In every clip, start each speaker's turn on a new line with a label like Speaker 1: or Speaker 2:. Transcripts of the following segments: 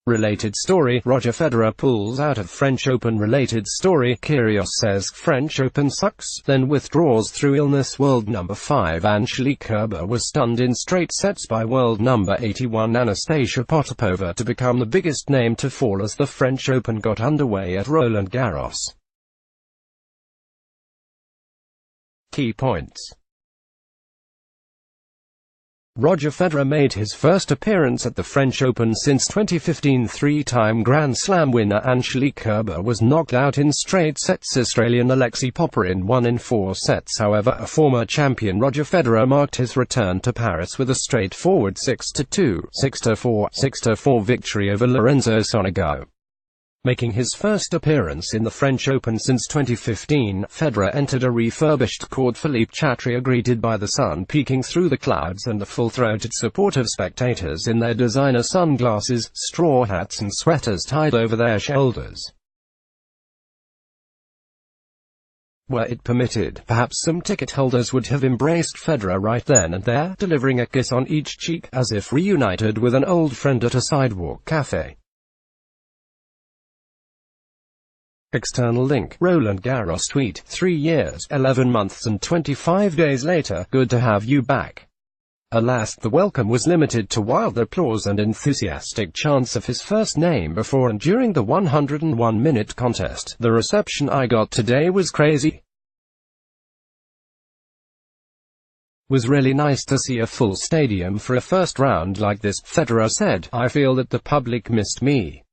Speaker 1: Related story: Roger Federer pulls out of French Open. Related story: Kyrgios says French Open sucks, then withdraws through illness. World number 5 Angelique Kerber was stunned in straight sets by world number 81 Anastasia Potapova to become the biggest name to fall as the French Open got underway at Roland Garros. Key points. Roger Federer made his first appearance at the French Open since 2015. Three-time Grand Slam winner Angelique Kerber was knocked out in straight sets. Australian Alexei Popyrin won in 4 sets. However, a former champion Roger Federer marked his return to Paris with a straightforward 6-2, 6-4, 6-4 victory over Lorenzo Sonego. Making his first appearance in the French Open since 2015, Federer entered a refurbished court. Philippe Chatrier greeted by the sun peeking through the clouds and the full-throated support of spectators in their designer sunglasses, straw hats and sweaters tied over their shoulders. Were it permitted, perhaps some ticket holders would have embraced Federer right then and there, delivering a kiss on each cheek, as if reunited with an old friend at a sidewalk cafe. External link. Roland Garros tweet: 3 years, 11 months and 25 days later, good to have you back. Alas, the welcome was limited to wild applause and enthusiastic chants of his first name before and during the 101-minute contest. The reception I got today was crazy. Was really nice to see a full stadium for a first round like this, Federer said. I feel that the public missed me.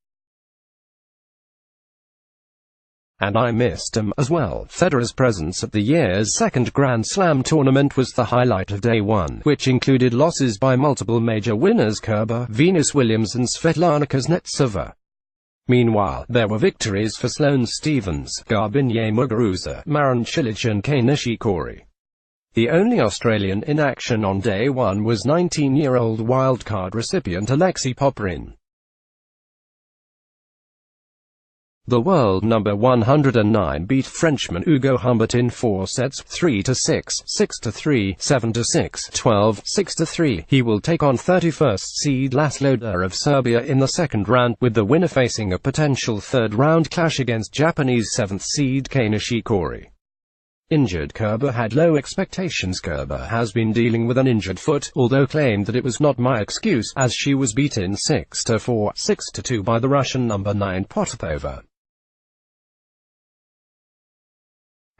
Speaker 1: And I missed him as well. Federer's presence at the year's second Grand Slam tournament was the highlight of day one, which included losses by multiple major winners Kerber, Venus Williams and Svetlana Kuznetsova. Meanwhile, there were victories for Sloane Stephens, Garbiñe Muguruza, Marin Cilic and Kei Nishikori. The only Australian in action on day one was 19-year-old wildcard recipient Alexei Popyrin. The world number 109 beat Frenchman Hugo Humbert in 4 sets, 3-6, 6-3, 7-6, 12, 6-3. He will take on 31st seed Laszlo Djere of Serbia in the second round, with the winner facing a potential third-round clash against Japanese 7th seed Kei Nishikori. Injured Kerber had low expectations. Kerber has been dealing with an injured foot, although claimed that it was not my excuse, as she was beaten 6-4, 6-2 by the Russian number 9 Potapova.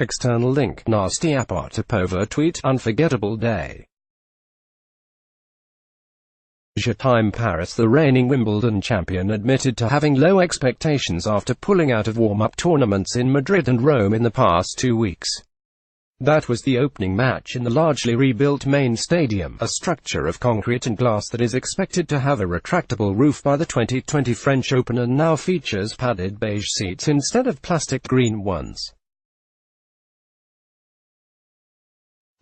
Speaker 1: External link. Nastia Potapova tweet: unforgettable day. Time Paris. The reigning Wimbledon champion admitted to having low expectations after pulling out of warm-up tournaments in Madrid and Rome in the past 2 weeks. That was the opening match in the largely rebuilt main stadium, a structure of concrete and glass that is expected to have a retractable roof by the 2020 French Open and now features padded beige seats instead of plastic green ones.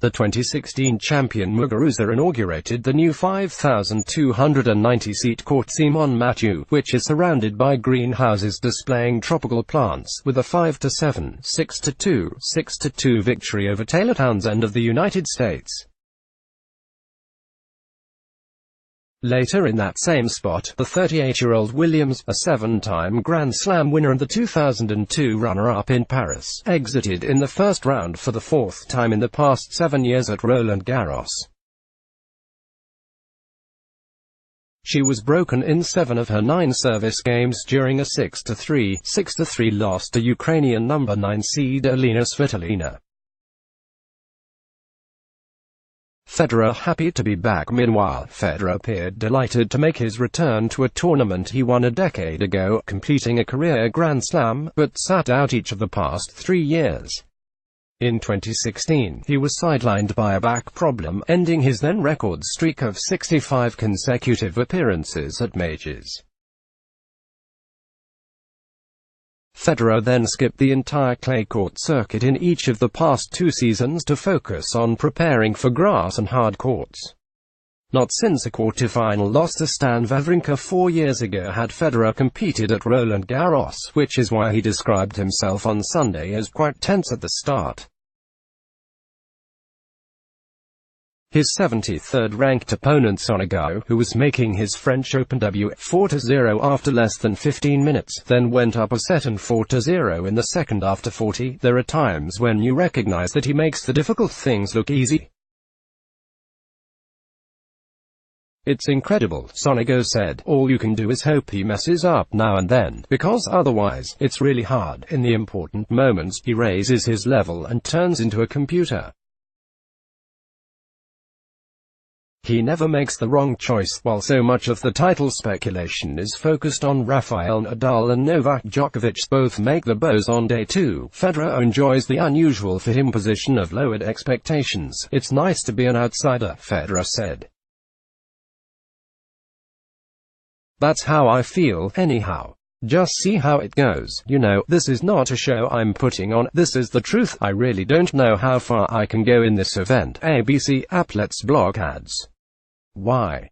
Speaker 1: The 2016 champion Muguruza inaugurated the new 5,290-seat court Simon Mathieu, which is surrounded by greenhouses displaying tropical plants, with a 5-7, 6-2, 6-2 victory over Taylor Townsend of the United States. Later in that same spot, the 38-year-old Williams, a 7-time Grand Slam winner and the 2002 runner-up in Paris, exited in the first round for the 4th time in the past 7 years at Roland Garros. She was broken in 7 of her 9 service games during a 6-3, 6-3 loss to Ukrainian number 9 seed Elina Svitolina. Federer happy to be back. Meanwhile, Federer appeared delighted to make his return to a tournament he won a decade ago, completing a career Grand Slam, but sat out each of the past 3 years. In 2016, he was sidelined by a back problem, ending his then-record streak of 65 consecutive appearances at majors. Federer then skipped the entire clay court circuit in each of the past 2 seasons to focus on preparing for grass and hard courts. Not since a quarter-final loss to Stan Wawrinka 4 years ago had Federer competed at Roland Garros, which is why he described himself on Sunday as quite tense at the start. His 73rd ranked opponent Sonego, who was making his French Open debut, 4-0 after less than 15 minutes, then went up a set and 4-0 in the second after 40. There are times when you recognize that he makes the difficult things look easy. It's incredible, Sonego said. All you can do is hope he messes up now and then, because otherwise, it's really hard. In the important moments, he raises his level and turns into a computer. He never makes the wrong choice. While so much of the title speculation is focused on Rafael Nadal and Novak Djokovic, both make the bows on day 2. Federer enjoys the unusual for him position of lowered expectations. It's nice to be an outsider, Federer said. That's how I feel, anyhow. Just see how it goes. You know, this is not a show I'm putting on, this is the truth. I really don't know how far I can go in this event. ABC app lets block ads. Why?